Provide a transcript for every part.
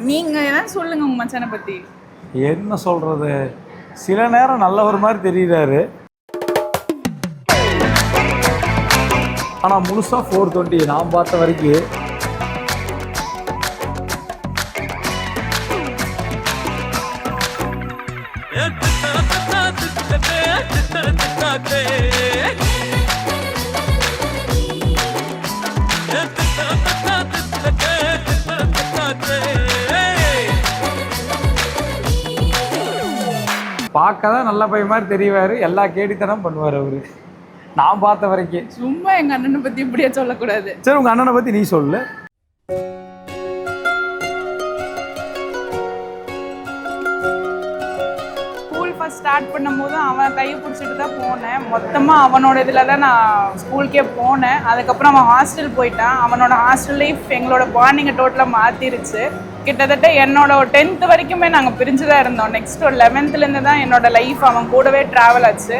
நீங்க என்ன சொல்லுங்க உங்க மச்சானை பத்தி. என்ன சொல்றது, சில நேரம் நல்லவர் மாதிரி தெரியுறாரு, ஆனா முழுசா 420 நான் பார்த்த வரைக்கும் பார்க்க தான் நல்ல பையன் மாதிரி தெரியவாரு, எல்லா கேடித்தனம் பண்ணுவார் அவரு நான் பார்த்த வரைக்கும். சும்மா எங்க அண்ணனை பத்தி இப்படியே சொல்லக்கூடாது. சரி, உங்க அண்ணனை பத்தி நீ சொல்லு. ஸ்கூல் ஃபர்ஸ்ட் ஸ்டார்ட் பண்ணும்போது அவன் கையை பிடிச்சிட்டு தான் போனேன். மொத்தமாக அவனோட இதில் தான் நான் ஸ்கூலுக்கே போனேன். அதுக்கப்புறம் அவன் ஹாஸ்டல் போயிட்டான். அவனோட ஹாஸ்டல் லைஃப் எங்களோட பாண்டிங்கை டோட்டலாக மாற்றிருச்சு. கிட்டத்தட்ட என்னோட 10th வரைக்குமே நாங்கள் பிரிஞ்சு தான் இருந்தோம். நெக்ஸ்ட் ஒரு 11th தான் என்னோட லைஃப் அவன் கூடவே ட்ராவல் ஆச்சு.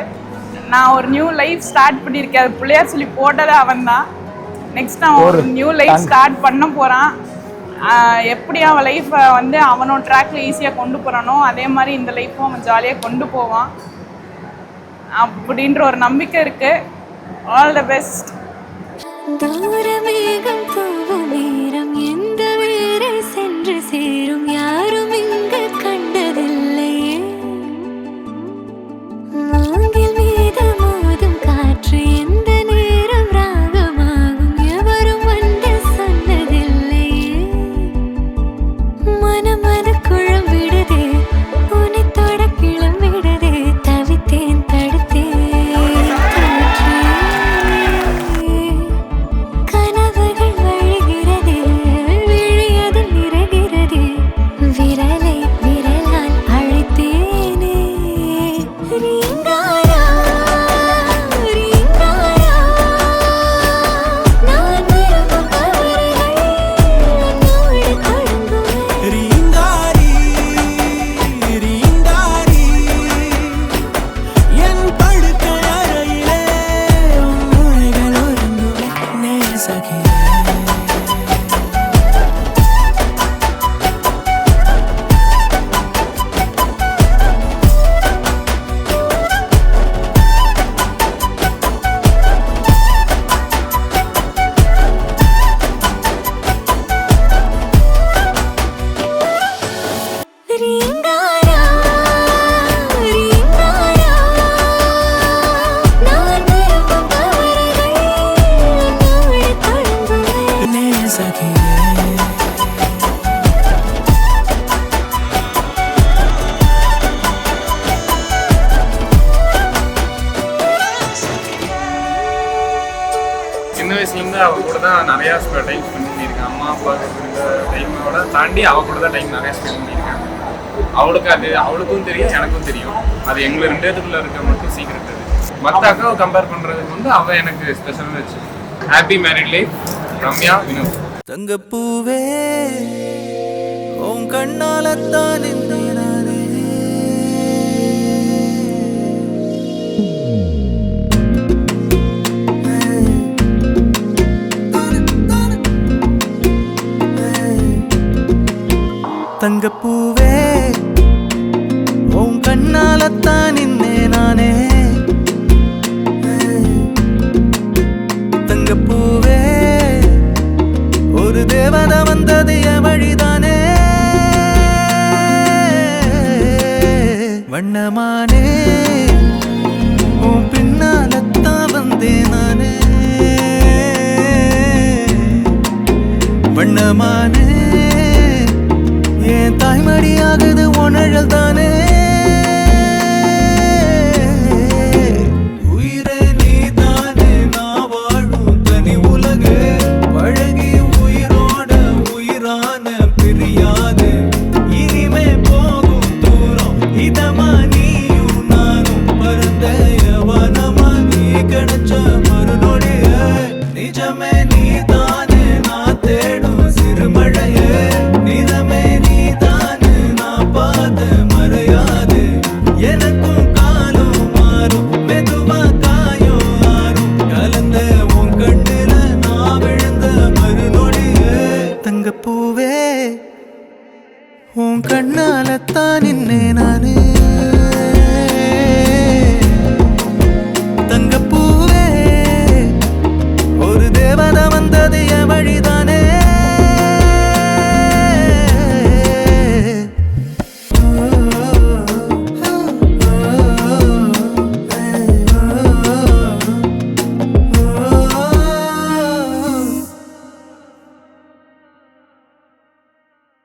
நான் ஒரு நியூ லைஃப் ஸ்டார்ட் பண்ணியிருக்கேன். அது பிள்ளையார் சொல்லி போட்டதே அவன் தான். நெக்ஸ்ட் அவன் ஒரு நியூ லைஃப் ஸ்டார்ட் பண்ண போகிறான். எப்படி அவன் லைஃப்பை வந்து அவனோட ட்ராக்ல ஈஸியாக கொண்டு போகிறானோ அதே மாதிரி இந்த லைஃப்பும் அவன் ஜாலியாக கொண்டு போவான் அப்படின்ற ஒரு நம்பிக்கை இருக்கு. All the best. சேரும் யாரும் இங்கு கண்டதில்லையே, மூங்கில் மீது மோதும் காற்று எந்த நேரம் ராகமாகும் எவரும் வந்து சொன்னதில்லையே, மனம் அது குழம்பிடுதே உனித்தோட கிளம்பிடுதே, தவித்தேன் தடுத்தேன் கனவுகள் வழிகிறதே விழியதில் நிறைகிறதே, விரலை விரலால் அழைத்தேனே ரீங்காரா ரீங்காரா, நான் விரும்பும் தவறுகள் உன்னோடு தொடங்குவேன். ரீங்காரி ரீங்காரி, என் படுக்கை அறையிலே உன் நுழைகள் ஒருங்குவேன் நேசகியே. ரீங்காரா ரீங்காரா, நான் விரும்பும் தவறுகள் உன்னோடு தொடங்குவேன். நேசகியே. சின்ன வயசுலேருந்து அவள் கூட தான் நிறையா டைம் ஸ்பெண்ட் பண்ணியிருக்கேன். அம்மா அப்பா இருக்கிற டைமோட தாண்டி அவள் கூட தான் டைம் நிறையா ஸ்பெண்ட் பண்ணியிருக்கேன். அவளுக்கு அது அவளுக்கும் தெரியும், எனக்கும் தெரியும். அது எங்களை 2 பேத்துக்குள்ள இருக்க மட்டும் சீக்கிரட். அது மற்ற அக்காவை கம்பேர் பண்ணுறதுக்கு வந்து அவள் எனக்கு ஸ்பெஷல் வச்சு. Happy married life Ramya Vinod. தங்கப்பூவே உன் கண்ணாலத்தான் இருந்தேன் நானே. தங்கப்பூவே உன் கண்ணாலத்தான் இருந்தேன் நானே. தங்கப்பூவே ஒரு தேவதை வந்தது என் வழிதானே. வண்ணமானே உன் பின்னாலத்தான் வந்தேன் நானே. வண்ணமானே என் தாய்மடியாகுது உணழல் தானே. உயிரே நீதானே நான் வாழும் தனி உலகு, பழகி உயிரோட உயிரான பிரியாது இனிமே போகும் தூரம் இதமா நீயும் நானும் பரந்த யவனமா நீ கிடைச்ச மறுநொடிய நிஜமே நீதானே நான் தேடும் சிறுமழையே நிறமே நீதானே நான் பார்த்த மறையாது எனக்கும் காலம் மாறும் மெதுவா காயம் ஆறும் கலந்த உன் கண்ணுல நான் விழுந்த மறுநொடியே தங்கப்பூவே உன் கண்ணாலத்தான் நின்னே நானே